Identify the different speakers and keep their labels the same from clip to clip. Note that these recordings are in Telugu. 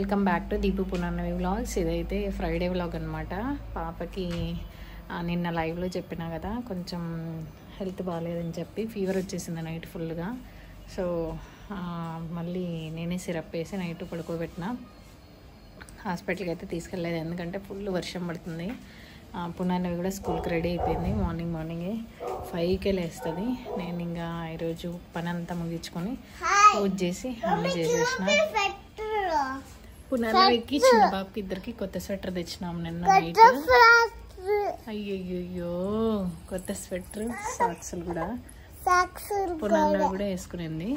Speaker 1: Welcome back to Deepu Punarnavi vlogs. ఇదైతే ఫ్రైడే వ్లాగ్ అనమాట. పాపకి నిన్న లైవ్లో చెప్పినా కదా, కొంచెం హెల్త్ బాగాలేదని చెప్పి ఫీవర్ వచ్చేసింది నైట్ ఫుల్గా. సో మళ్ళీ నేనే సిరప్ వేసి నైట్ పడుకోబెట్టిన. హాస్పిటల్కి అయితే తీసుకెళ్ళలేదు, ఎందుకంటే ఫుల్ వర్షం పడుతుంది. పునర్నవి కూడా స్కూల్కి రెడీ అయిపోయింది. మార్నింగే 5కే లేస్తుంది. నేను ఇంకా ఈరోజు పని అంతా ముగించుకొని పూజ చేసి అన్నీ చేసేసిన. పునర్నవికి చిన్న బాబుకి ఇద్దరికి కొత్త స్వెటర్ తెచ్చినాం నిన్న నైట్. అయ్యో కొత్త స్వెటర్, సాక్స్లు కూడా పునర్నవి కూడా వేసుకునింది.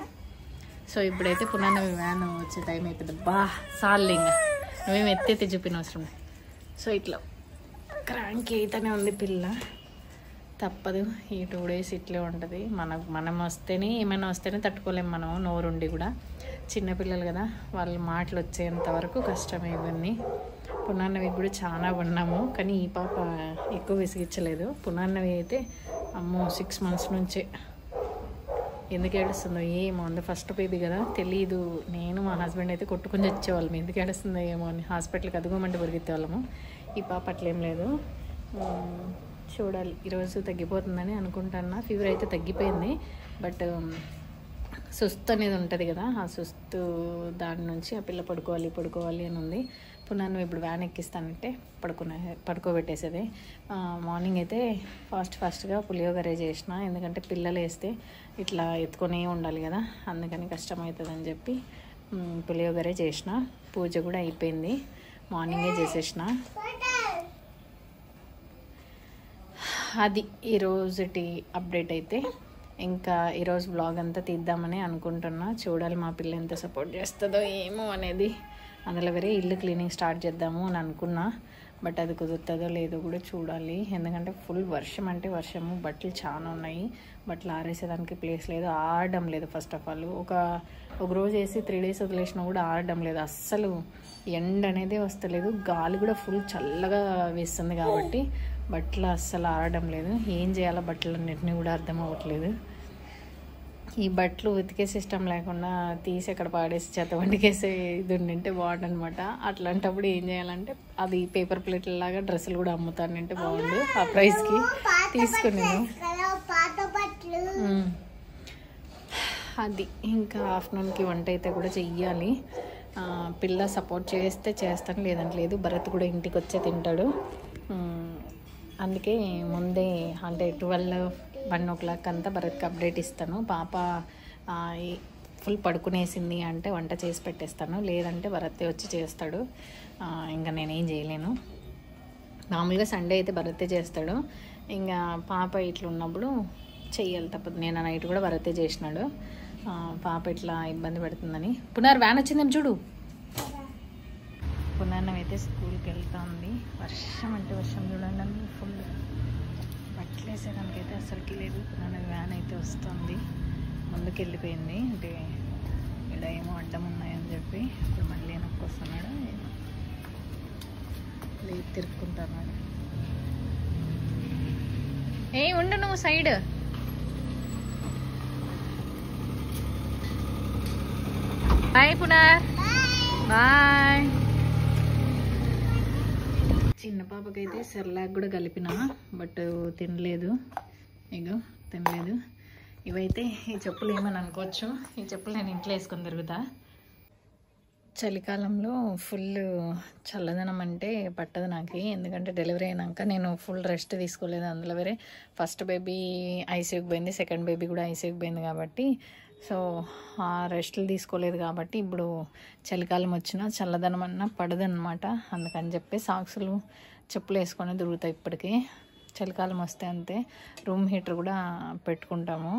Speaker 1: సో ఇప్పుడైతే పునర్నవి వ్యాన్ వచ్చే టైం అయిపోయింది. సార్లు ఇంకా నువ్వేం ఎత్తైతే చూపిన అవసరం. సో ఇట్లా క్రాంకీ అయితేనే ఉంది పిల్ల, తప్పదు. ఈ 2 days ఇట్లే ఉంటుంది. మనం వస్తేనే ఏమైనా వస్తేనే తట్టుకోలేము మనం, నోరుండి కూడా. చిన్నపిల్లలు కదా, వాళ్ళ మాటలు వచ్చేంత వరకు కష్టమే ఇవన్నీ. పునర్నవి కూడా చాలా ఉన్నాము, కానీ ఈ పాప ఎక్కువ విసిగించలేదు. పునర్నవి అయితే అమ్మో 6 months నుంచే ఎందుకు ఏడుస్తుందో ఏమో. అందు ఫస్ట్ బేబీ కదా, తెలీదు. నేను మా హస్బెండ్ అయితే కొట్టుకుని వచ్చేవాళ్ళము, ఎందుకు ఏడుస్తుందో ఏమో అని. హాస్పిటల్కి అదుగోమంటే పరిగెత్తేవాళ్ళము. ఈ పాప అట్లేం లేదు. చూడాలి, ఈరోజు తగ్గిపోతుందని అనుకుంటున్నా. ఫీవర్ అయితే తగ్గిపోయింది, బట్ సుస్తు అనేది ఉంటుంది కదా, ఆ సుస్తు దాని నుంచి ఆ పిల్ల పడుకోవాలి అని ఉంది. పునర్నవి ఇప్పుడు వ్యాన్ ఎక్కిస్తానంటే పడుకోబెట్టేసేది. మార్నింగ్ అయితే ఫాస్ట్గా పులియోగరే చేసిన, ఎందుకంటే పిల్లలు వేస్తే ఇట్లా ఎత్తుకొనే ఉండాలి కదా, అందుకని కష్టమవుతుందని చెప్పి పులియోగరే చేసిన. పూజ కూడా అయిపోయింది, మార్నింగే చేసేసిన. అది ఈరోజుటి అప్డేట్ అయితే. ఇంకా ఈరోజు వ్లాగ్ అంతా తీద్దామని అనుకుంటున్నా. చూడాలి మా పిల్ల ఎంత సపోర్ట్ చేస్తుందో ఏమో అనేది. అందులో వేరే ఇల్లు క్లీనింగ్ స్టార్ట్ చేద్దాము అని అనుకున్నా, బట్ అది కుదురుతుందో లేదో కూడా చూడాలి. ఎందుకంటే ఫుల్ వర్షం అంటే వర్షము, బట్టలు చాలా ఉన్నాయి. బట్టలు ఆరేసేదానికి ప్లేస్ లేదు, ఆరడం లేదు. ఫస్ట్ ఆఫ్ ఆల్ ఒక రోజు వేసి 3 days వదిలేసినా కూడా ఆరడం లేదు అస్సలు. ఎండ అనేది వస్తలేదు, గాలి కూడా ఫుల్ చల్లగా వేస్తుంది కాబట్టి బట్టలు అస్సలు ఆరడం లేదు. ఏం చేయాలో బట్టలన్నింటినీ కూడా అర్థం అవ్వట్లేదు. ఈ బట్టలు ఉతికే సిస్టమ్ లేకుండా తీసి ఎక్కడ పాడేసి చెత్త వండికేసే ఇది ఉండింటే బాగుండనమాట. అట్లాంటప్పుడు ఏం చేయాలంటే, అది పేపర్ ప్లేట్లలాగా డ్రెస్సులు కూడా అమ్ముతానంటే బాగుండు. ఆ ప్రైస్కి తీసుకున్నాను. అది ఇంకా ఆఫ్టర్నూన్కి వంట అయితే కూడా చెయ్యాలి. పిల్ల సపోర్ట్ చేస్తే చేస్తాను, లేదంటే లేదు. భరత్ కూడా ఇంటికి వచ్చే తింటాడు. అందుకే ముందే అంటే 12-1 o'clock అంతా భరత్కి అప్డేట్ ఇస్తాను. పాప ఫుల్ పడుకునేసింది అంటే వంట చేసి పెట్టేస్తాను, లేదంటే భరతే వచ్చి చేస్తాడు. ఇంకా నేనేం చేయలేను. మామూలుగా సండే అయితే భరతే చేస్తాడు. ఇంకా పాప ఇట్లా ఉన్నప్పుడు చెయ్యాలి, తప్పదు. నేను నైట్ కూడా భరతే చేసినాడు. పాప ఇట్లా ఇబ్బంది పెడుతుందని. వ్యాన్ వచ్చిందేమో చూడు. పునర్నవి అయితే స్కూల్కి వెళ్తా ఉంది. వర్షం అంటే వర్షం చూడండి, ఫుల్ బట్టలు వేసేదానికైతే అసలుకి లేదు. పునర్నవి వ్యాన్ అయితే వస్తుంది, ముందుకు వెళ్ళిపోయింది. అంటే ఇక్కడ ఏమో అడ్డం ఉన్నాయని చెప్పి ఇప్పుడు మళ్ళీ వెనక్కి వస్తున్నాడు. లేదు, తిరుక్కుంటున్నాడు. ఉండు నువ్వు సైడ్. బాయ్ పునర్, బాయ్. చిన్న పాపకైతే సెర్లాక్ కూడా కలిపిన, బట్ తినలేదు. ఇవైతే ఈ చెప్పులు ఏమని అనుకోవచ్చు. ఈ చెప్పులు నేను ఇంట్లో వేసుకొని తిరుగుతా. చలికాలంలో ఫుల్ చల్లదనం అంటే పట్టదు నాకు, ఎందుకంటే డెలివరీ అయినాక నేను ఫుల్ రెస్ట్ తీసుకోలేదు. అందులో వేరే ఫస్ట్ బేబీ ఐసీయూకి పోయింది, సెకండ్ బేబీ కూడా ఐసీయూకి పోయింది కాబట్టి సో ఆ రెస్టులు తీసుకోలేదు. కాబట్టి ఇప్పుడు చలికాలం వచ్చినా చల్లదనం అన్నా పడదన్నమాట. అందుకని చెప్పి సాక్సులు చెప్పులు వేసుకొని తిరుగుతాయి. ఇప్పటికీ చలికాలం వస్తే అంతే. రూమ్ హీటర్ కూడా పెట్టుకుంటాము,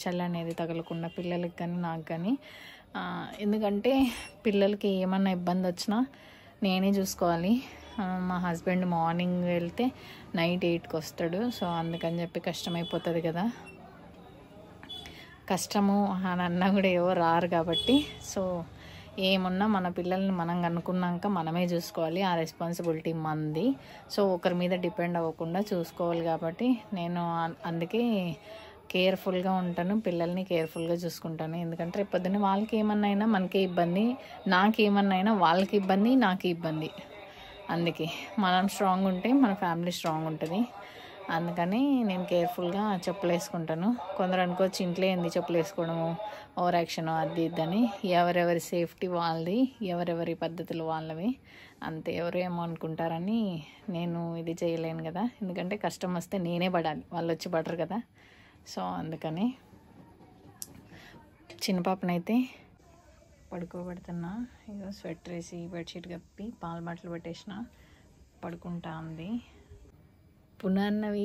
Speaker 1: చలి అనేది తగలకుండా పిల్లలకి కానీ నాకు కానీ. ఎందుకంటే పిల్లలకి ఏమన్నా ఇబ్బంది వచ్చినా నేనే చూసుకోవాలి. మా హస్బెండ్ మార్నింగ్ వెళ్తే నైట్ 8కి వస్తాడు. సో అందుకని చెప్పి కష్టమైపోతుంది కదా. కష్టము అని అన్నా కూడా ఎవరు రారు కాబట్టి, సో ఏమున్నా మన పిల్లల్ని మనం అనుకున్నాక మనమే చూసుకోవాలి. ఆ రెస్పాన్సిబిలిటీ మనది. సో ఒకరి మీద డిపెండ్ అవ్వకుండా చూసుకోవాలి. కాబట్టి నేను అందుకే కేర్ఫుల్గా ఉంటాను, పిల్లల్ని కేర్ఫుల్గా చూసుకుంటాను. ఎందుకంటే రేపు పొద్దున్న వాళ్ళకి ఏమన్నా అయినా మనకే ఇబ్బంది, నాకేమన్నా అయినా వాళ్ళకి ఇబ్బంది, నాకు ఇబ్బంది. అందుకే మనం స్ట్రాంగ్ ఉంటే మన ఫ్యామిలీ స్ట్రాంగ్ ఉంటుంది. అందుకని నేను కేర్ఫుల్గా చెప్పులు వేసుకుంటాను. కొందరు అనుకోవచ్చు ఇంట్లో ఏంది చెప్పులు వేసుకోవడము, ఓవర్ యాక్షన్ అది ఇద్దని. ఎవరెవరి సేఫ్టీ వాళ్ళది, ఎవరెవరి పద్ధతులు వాళ్ళవి. అంతే, ఎవరు ఏమో అనుకుంటారని నేను ఇది చేయలేను కదా. ఎందుకంటే కష్టం వస్తే నేనే పడాలి, వాళ్ళు వచ్చి పడరు కదా. సో అందుకని చిన్న పాపనైతే పడుకోబెడుతున్నా. ఇక స్వెటర్ వేసి బెడ్షీట్ కప్పి పాల బాటలు పెట్టేసిన, పడుకుంటా ఉంది. పునర్నవి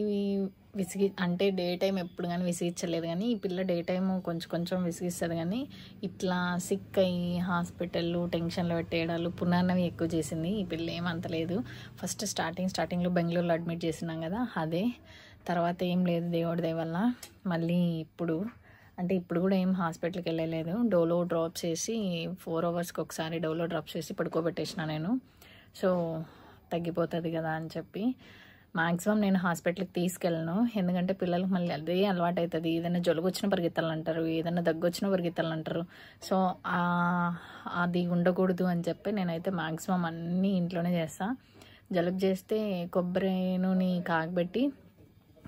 Speaker 1: అంటే డే టైం ఎప్పుడు కానీ విసిగించలేదు, కానీ ఈ పిల్ల డే టైం కొంచెం విసిగిస్తుంది. కానీ ఇట్లా సిక్ అయ్యి హాస్పిటల్లో టెన్షన్లో పెట్టేయడాలు పునర్నవి ఎక్కువ చేసింది. ఈ పిల్ల ఏమంతలేదు. ఫస్ట్ స్టార్టింగ్లో బెంగళూరులో అడ్మిట్ చేసినాం కదా, అదే. తర్వాత ఏం లేదు దేవుడి దయ వల్ల. మళ్ళీ ఇప్పుడు కూడా ఏం హాస్పిటల్కి వెళ్ళలేదు. డోలో డ్రాప్స్ వేసి 4 అవర్స్కి ఒకసారి డోలో డ్రాప్స్ వేసి పడుకోబెట్టేసిన నేను. సో తగ్గిపోతుంది కదా అని చెప్పి మ్యాక్సిమం నేను హాస్పిటల్కి తీసుకెళ్ళను. ఎందుకంటే పిల్లలకు మళ్ళీ అదే అలవాటు అవుతుంది. ఏదైనా జలుబు వచ్చినా పరిగెత్తాలంటారు, ఏదైనా దగ్గు వచ్చినా పరిగెత్తాలంటారు. సో అది ఉండకూడదు అని చెప్పి నేనైతే మ్యాక్సిమం అన్నీ ఇంట్లోనే చేస్తాను. జలుబు చేస్తే కొబ్బరి నూనె కాగబెట్టి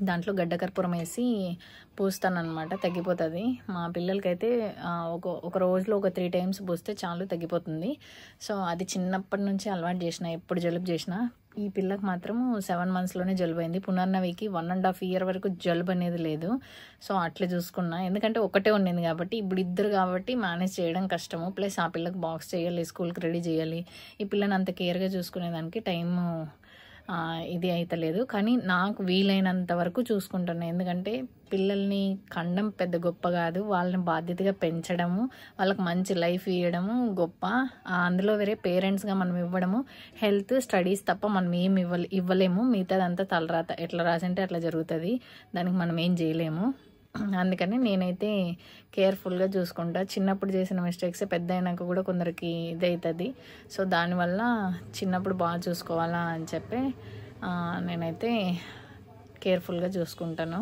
Speaker 1: దాంట్లో గడ్డ కర్పూరం వేసి పూస్తానన్నమాట, తగ్గిపోతుంది. మా పిల్లలకైతే ఒక రోజులో ఒక 3 టైమ్స్ పూస్తే చాలు, తగ్గిపోతుంది. సో అది చిన్నప్పటి నుంచి అలవాటు చేసిన. ఎప్పుడు జలుబు చేసిన ఈ పిల్లకి మాత్రం 7 మంత్స్లోనే జలుబు అయింది. పునర్నవికి 1.5 year వరకు జలుబు అనేది లేదు. సో అట్లా చూసుకున్నా. ఎందుకంటే ఒకటే ఉండింది కాబట్టి, ఇప్పుడు 2 కాబట్టి మేనేజ్ చేయడం కష్టము. ప్లస్ ఆ పిల్లకి బాక్స్ చేయాలి, స్కూల్కి రెడీ చేయాలి. ఈ పిల్లని అంత కేర్గా చూసుకునేదానికి టైము ఇది అయితలేదు. కానీ నాకు వీలైనంత వరకు చూసుకుంటాను. ఎందుకంటే పిల్లల్ని కండం పెద్ద గొప్ప కాదు, వాళ్ళని బాధ్యతగా పెంచడము, వాళ్ళకి మంచి లైఫ్ ఇవ్వడము గొప్ప. అందులో వేరే పేరెంట్స్గా మనం ఇవ్వడము హెల్త్, స్టడీస్ తప్ప మనం ఏం ఇవ్వలేము. మిగతాదంతా తలరాత, ఎట్లా రాసింటే అట్లా జరుగుతుంది, దానికి మనం ఏం చేయలేము. అందుకని నేనైతే కేర్ఫుల్గా చూసుకుంటా. చిన్నప్పుడు చేసిన మిస్టేక్స్ పెద్ద అయినాక కూడా కొందరికి ఇది అవుతుంది. సో దానివల్ల చిన్నప్పుడు బాగా చూసుకోవాలా అని చెప్పి నేనైతే కేర్ఫుల్గా చూసుకుంటాను.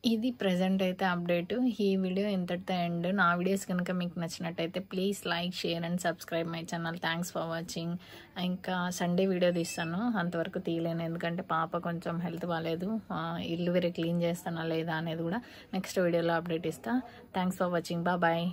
Speaker 1: ఇది ప్రజెంట్ అయితే అప్డేట్. ఈ వీడియో ఇంతటితో ఎండ్. నా వీడియోస్ కనుక మీకు నచ్చినట్టయితే please like, share and subscribe my channel. Thanks for watching. ఇంకా సండే వీడియో తీస్తాను, అంతవరకు తీయలేను ఎందుకంటే పాప కొంచెం హెల్త్ బాగాలేదు. ఇల్లు వేరే క్లీన్ చేస్తానా లేదా అనేది కూడా నెక్స్ట్ వీడియోలో అప్డేట్ ఇస్తాను. Thanks for watching. బాయ్.